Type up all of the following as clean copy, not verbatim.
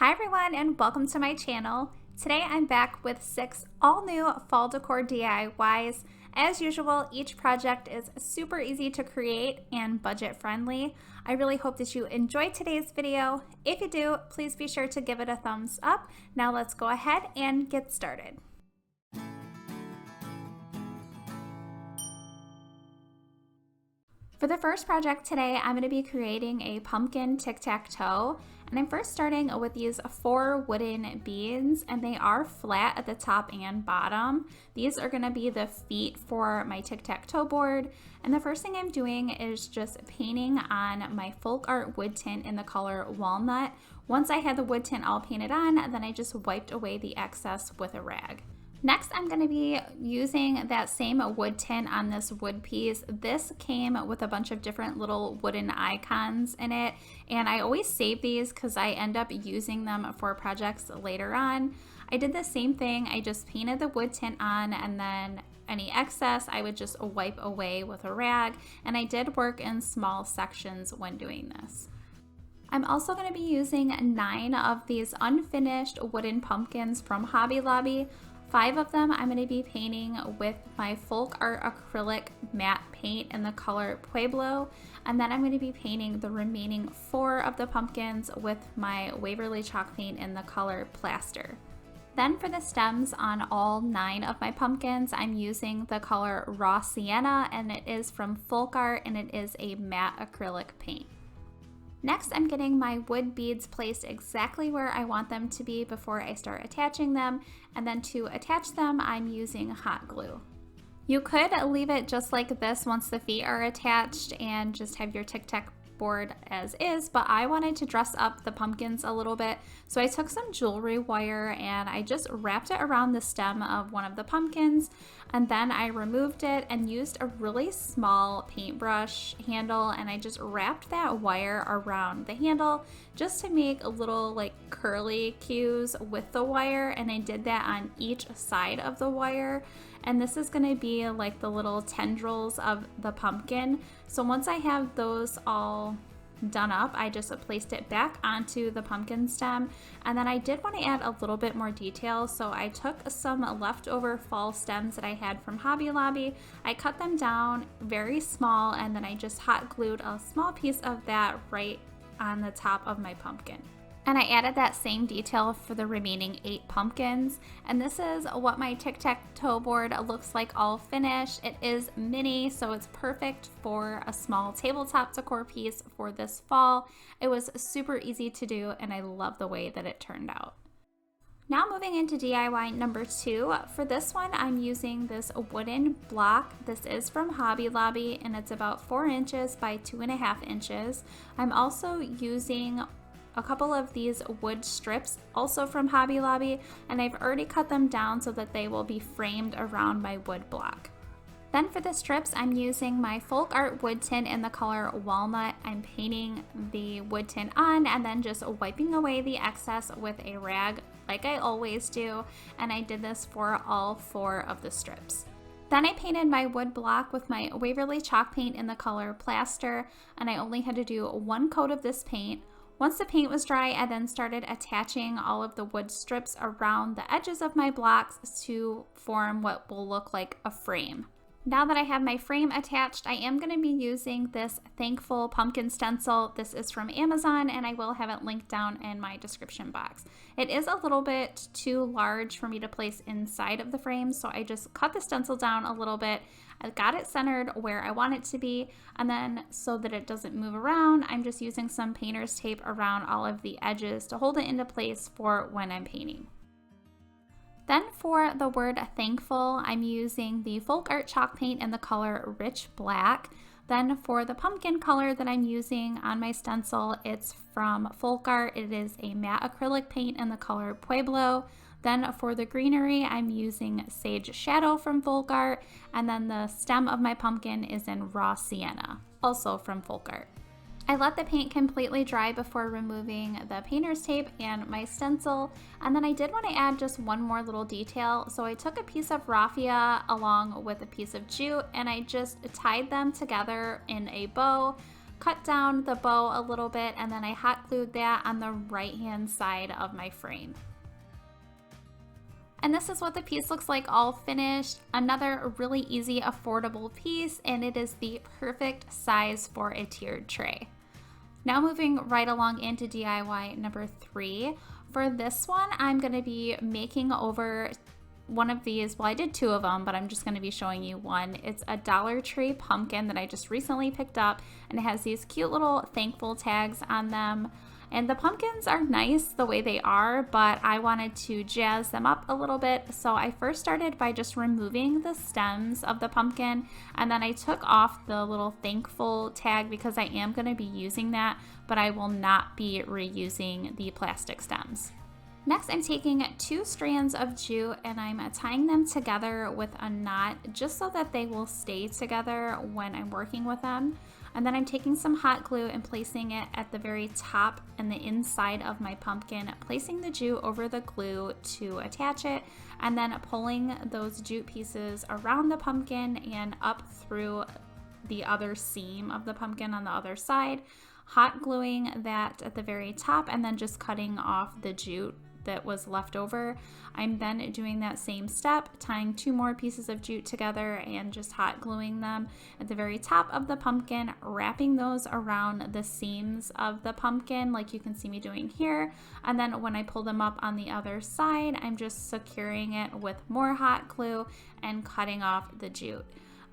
Hi everyone and welcome to my channel. Today I'm back with 6 all new fall decor DIYs. As usual, each project is super easy to create and budget friendly. I really hope that you enjoyed today's video. If you do, please be sure to give it a thumbs up. Now let's go ahead and get started. For the first project today, I'm going to be creating a pumpkin tic-tac-toe. And I'm first starting with these 4 wooden beads, and they are flat at the top and bottom. These are going to be the feet for my tic-tac-toe board. And the first thing I'm doing is just painting on my folk art wood tint in the color walnut. Once I had the wood tint all painted on, then I just wiped away the excess with a rag. Next, I'm going to be using that same wood tint on this wood piece. This came with a bunch of different little wooden icons in it, and I always save these because I end up using them for projects later on. I did the same thing. I just painted the wood tint on, and then any excess I would just wipe away with a rag, and I did work in small sections when doing this. I'm also going to be using 9 of these unfinished wooden pumpkins from Hobby Lobby. 5 of them I'm going to be painting with my folk art acrylic matte paint in the color Pueblo, and then I'm going to be painting the remaining 4 of the pumpkins with my Waverly chalk paint in the color Plaster. Then for the stems on all 9 of my pumpkins, I'm using the color Raw Sienna, and it is from Folk Art, and it is a matte acrylic paint. Next, I'm getting my wood beads placed exactly where I want them to be before I start attaching them, and then to attach them, I'm using hot glue. You could leave it just like this once the feet are attached and just have your tic-tac board as is, but I wanted to dress up the pumpkins a little bit, so I took some jewelry wire and I just wrapped it around the stem of one of the pumpkins, and then I removed it and used a really small paintbrush handle, and I just wrapped that wire around the handle just to make a little like curly cues with the wire, and I did that on each side of the wire. And this is going to be like the little tendrils of the pumpkin. So once I have those all done up, I just placed it back onto the pumpkin stem, and then I did want to add a little bit more detail, so I took some leftover fall stems that I had from Hobby Lobby. I cut them down very small, and then I just hot glued a small piece of that right on the top of my pumpkin. And I added that same detail for the remaining 8 pumpkins. And this is what my tic-tac-toe board looks like all finished. It is mini, so it's perfect for a small tabletop decor piece for this fall. It was super easy to do, and I love the way that it turned out. Now moving into DIY number 2. For this one, I'm using this wooden block. This is from Hobby Lobby, and it's about 4 inches by 2.5 inches. I'm also using a couple of these wood strips, also from Hobby Lobby, and I've already cut them down so that they will be framed around my wood block. Then for the strips, I'm using my folk art wood tint in the color walnut. I'm painting the wood tint on and then just wiping away the excess with a rag like I always do, and I did this for all 4 of the strips. Then I painted my wood block with my Waverly chalk paint in the color Plaster, and I only had to do 1 coat of this paint. Once the paint was dry, I then started attaching all of the wood strips around the edges of my blocks to form what will look like a frame. Now that I have my frame attached, I am going to be using this Thankful pumpkin stencil. This is from Amazon, and I will have it linked down in my description box. It is a little bit too large for me to place inside of the frame, so I just cut the stencil down a little bit. I got it centered where I want it to be, and then so that it doesn't move around, I'm just using some painter's tape around all of the edges to hold it into place for when I'm painting. Then for the word Thankful, I'm using the Folk Art chalk paint in the color Rich Black. Then for the pumpkin color that I'm using on my stencil, it's from Folk Art. It is a matte acrylic paint in the color Pueblo. Then for the greenery, I'm using Sage Shadow from Folk Art, and then the stem of my pumpkin is in Raw Sienna, also from Folk Art. I let the paint completely dry before removing the painter's tape and my stencil, and then I did want to add just one more little detail. So I took a piece of raffia along with a piece of jute, and I just tied them together in a bow. cut down the bow a little bit, and then I hot glued that on the right hand side of my frame. And this is what the piece looks like all finished. Another really easy, affordable piece, and it is the perfect size for a tiered tray. Now moving right along into DIY number 3. For this one, I'm gonna be making over one of these. Well, I did 2 of them, but I'm just gonna be showing you one. It's a Dollar Tree pumpkin that I just recently picked up, and it has these cute little thankful tags on them. And the pumpkins are nice the way they are, but I wanted to jazz them up a little bit. So I first started by just removing the stems of the pumpkin, and then I took off the little thankful tag because I am going to be using that, but I will not be reusing the plastic stems. Next, I'm taking 2 strands of jute and I'm tying them together with a knot just so that they will stay together when I'm working with them. And then I'm taking some hot glue and placing it at the very top and the inside of my pumpkin, placing the jute over the glue to attach it, and then pulling those jute pieces around the pumpkin and up through the other seam of the pumpkin on the other side, hot gluing that at the very top, and then just cutting off the jute that was left over. I'm then doing that same step, tying 2 more pieces of jute together and just hot gluing them at the very top of the pumpkin, wrapping those around the seams of the pumpkin like you can see me doing here. And then when I pull them up on the other side, I'm just securing it with more hot glue and cutting off the jute.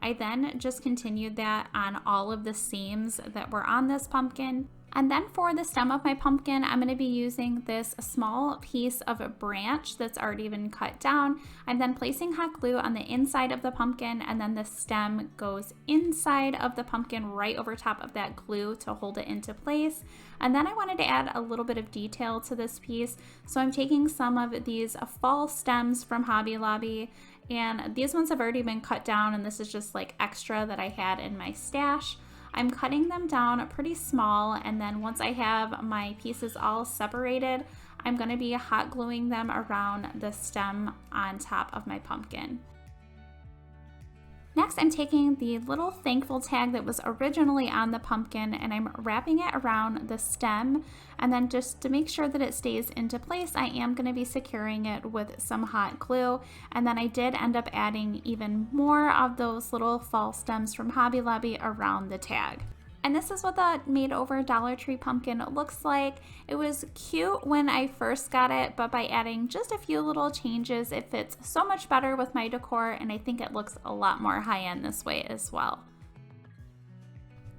I then just continued that on all of the seams that were on this pumpkin. And then for the stem of my pumpkin, I'm going to be using this small piece of a branch that's already been cut down. I'm then placing hot glue on the inside of the pumpkin, and then the stem goes inside of the pumpkin right over top of that glue to hold it into place. And then I wanted to add a little bit of detail to this piece. So I'm taking some of these fall stems from Hobby Lobby, and these ones have already been cut down, and this is just like extra that I had in my stash. I'm cutting them down pretty small, and then once I have my pieces all separated, I'm going to be hot gluing them around the stem on top of my pumpkin. Next, I'm taking the little thankful tag that was originally on the pumpkin and I'm wrapping it around the stem, and then just to make sure that it stays into place, I am going to be securing it with some hot glue. And then I did end up adding even more of those little fall stems from Hobby Lobby around the tag. And this is what the made over Dollar Tree pumpkin looks like. It was cute when I first got it, but by adding just a few little changes, it fits so much better with my decor, and I think it looks a lot more high-end this way as well.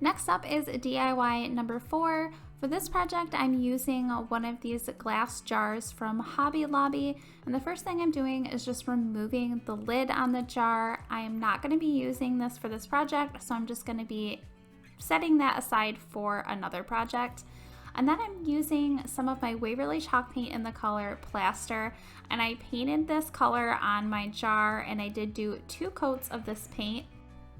Next up is DIY number 4. For this project, I'm using one of these glass jars from Hobby Lobby, and the first thing I'm doing is just removing the lid on the jar. I am not going to be using this for this project, so I'm just going to be setting that aside for another project. And then I'm using some of my Waverly chalk paint in the color Plaster, and I painted this color on my jar, and I did do 2 coats of this paint.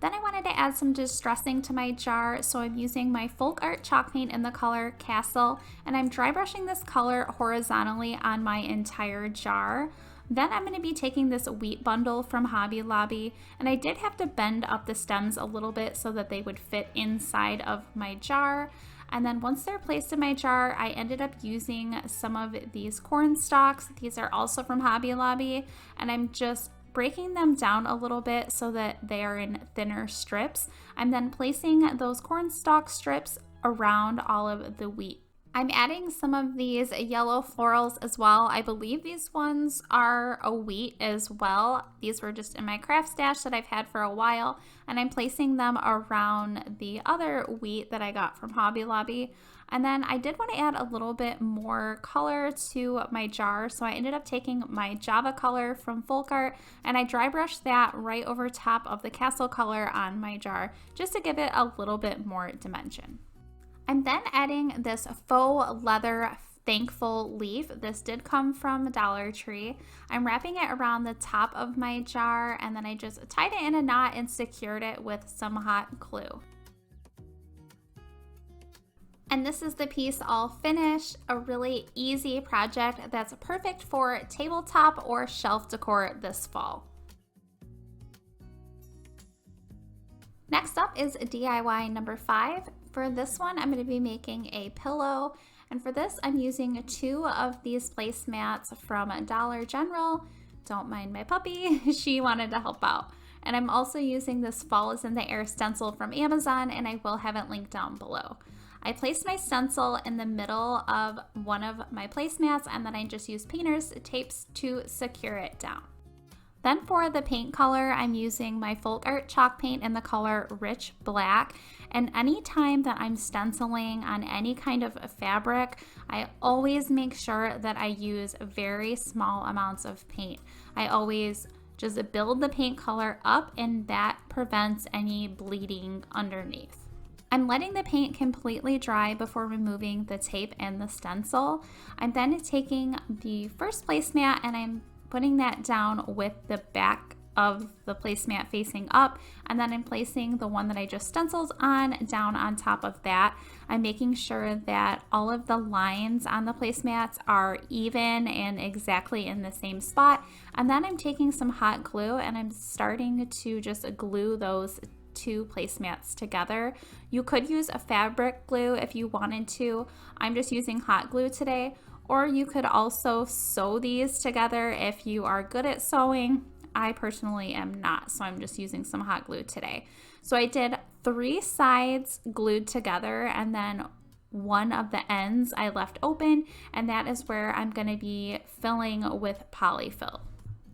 Then I wanted to add some distressing to my jar, so I'm using my Folk Art chalk paint in the color Castle, and I'm dry brushing this color horizontally on my entire jar. Then I'm going to be taking this wheat bundle from Hobby Lobby, and I did have to bend up the stems a little bit so that they would fit inside of my jar. And then once they're placed in my jar, I ended up using some of these corn stalks. These are also from Hobby Lobby, and I'm just breaking them down a little bit so that they are in thinner strips. I'm then placing those corn stalk strips around all of the wheat. I'm adding some of these yellow florals as well. I believe these ones are a wheat as well. These were just in my craft stash that I've had for a while, and I'm placing them around the other wheat that I got from Hobby Lobby. And then I did want to add a little bit more color to my jar, so I ended up taking my Java color from Folk Art, and I dry brushed that right over top of the Castle color on my jar, just to give it a little bit more dimension. I'm then adding this faux leather thankful leaf. This did come from Dollar Tree. I'm wrapping it around the top of my jar, and then I just tied it in a knot and secured it with some hot glue. And this is the piece all finished, a really easy project that's perfect for tabletop or shelf decor this fall. Next up is DIY number 5. For this one, I'm going to be making a pillow, and for this I'm using 2 of these placemats from Dollar General. Don't mind my puppy, she wanted to help out. And I'm also using this Fall is in the Air stencil from Amazon, and I will have it linked down below. I placed my stencil in the middle of one of my placemats, and then I just used painter's tapes to secure it down. Then for the paint color, I'm using my Folk Art chalk paint in the color Rich Black. And anytime that I'm stenciling on any kind of fabric, I always make sure that I use very small amounts of paint. I always just build the paint color up, and that prevents any bleeding underneath. I'm letting the paint completely dry before removing the tape and the stencil. I'm then taking the first placemat and I'm putting that down with the back of the placemat facing up, and then I'm placing the one that I just stenciled on down on top of that. I'm making sure that all of the lines on the placemats are even and exactly in the same spot, and then I'm taking some hot glue and I'm starting to just glue those 2 placemats together. You could use a fabric glue if you wanted to. I'm just using hot glue today. Or you could also sew these together if you are good at sewing. I personally am not, so I'm just using some hot glue today. So I did 3 sides glued together, and then one of the ends I left open, and that is where I'm going to be filling with polyfill.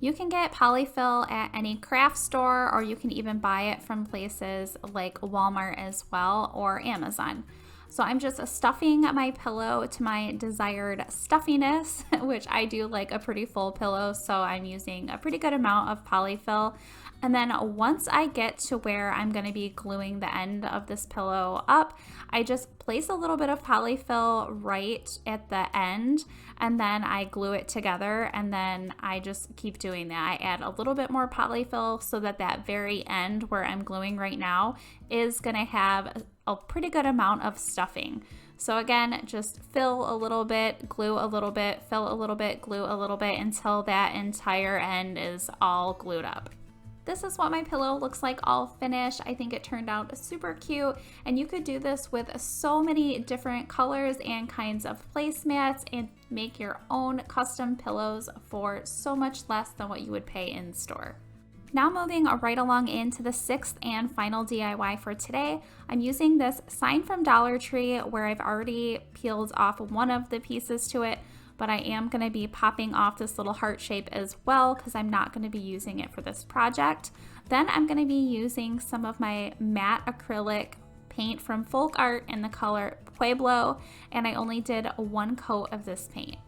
You can get polyfill at any craft store, or you can even buy it from places like Walmart as well, or Amazon. So I'm just stuffing my pillow to my desired stuffiness, which I do like a pretty full pillow, so I'm using a pretty good amount of polyfill. And then once I get to where I'm going to be gluing the end of this pillow up, I just place a little bit of polyfill right at the end, and then I glue it together, and then I just keep doing that. I add a little bit more polyfill so that that very end where I'm gluing right now is going to have a pretty good amount of stuffing. So again, just fill a little bit, glue a little bit, fill a little bit, glue a little bit until that entire end is all glued up. This is what my pillow looks like all finished. I think it turned out super cute, and you could do this with so many different colors and kinds of placemats and make your own custom pillows for so much less than what you would pay in store. Now moving right along into the 6th and final DIY for today, I'm using this sign from Dollar Tree where I've already peeled off one of the pieces to it, but I am going to be popping off this little heart shape as well because I'm not going to be using it for this project. Then I'm going to be using some of my matte acrylic paint from Folk Art in the color Pueblo, and I only did 1 coat of this paint.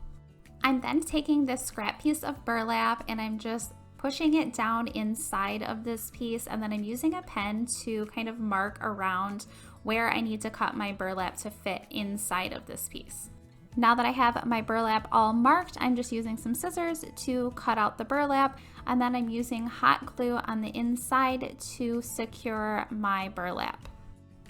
I'm then taking this scrap piece of burlap and I'm just pushing it down inside of this piece, and then I'm using a pen to kind of mark around where I need to cut my burlap to fit inside of this piece. Now that I have my burlap all marked, I'm just using some scissors to cut out the burlap, and then I'm using hot glue on the inside to secure my burlap.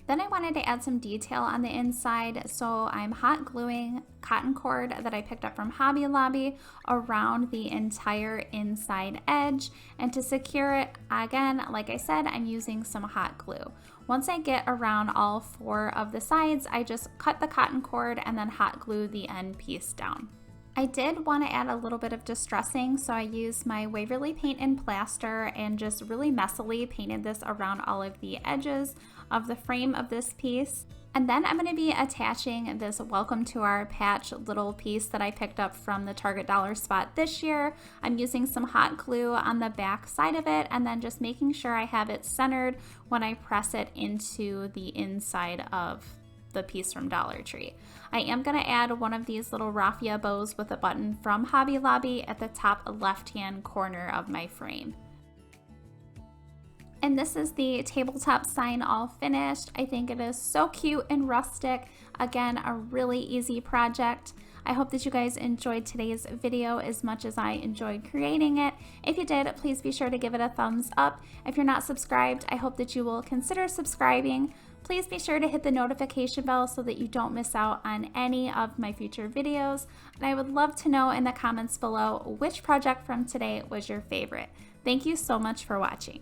Then I wanted to add some detail on the inside, so I'm hot gluing cotton cord that I picked up from Hobby Lobby around the entire inside edge, and to secure it, again, like I said, I'm using some hot glue. Once I get around all 4 of the sides, I just cut the cotton cord and then hot glue the end piece down. I did want to add a little bit of distressing, so I used my Waverly paint and plaster and just really messily painted this around all of the edges of the frame of this piece. And then I'm going to be attaching this Welcome to Our Patch little piece that I picked up from the Target Dollar Spot this year. I'm using some hot glue on the back side of it and then just making sure I have it centered when I press it into the inside of the piece from Dollar Tree. I am going to add one of these little raffia bows with a button from Hobby Lobby at the top left-hand corner of my frame. And this is the tabletop sign all finished. I think it is so cute and rustic. Again, a really easy project. I hope that you guys enjoyed today's video as much as I enjoyed creating it. If you did, please be sure to give it a thumbs up. If you're not subscribed, I hope that you will consider subscribing. Please be sure to hit the notification bell so that you don't miss out on any of my future videos. And I would love to know in the comments below which project from today was your favorite. Thank you so much for watching.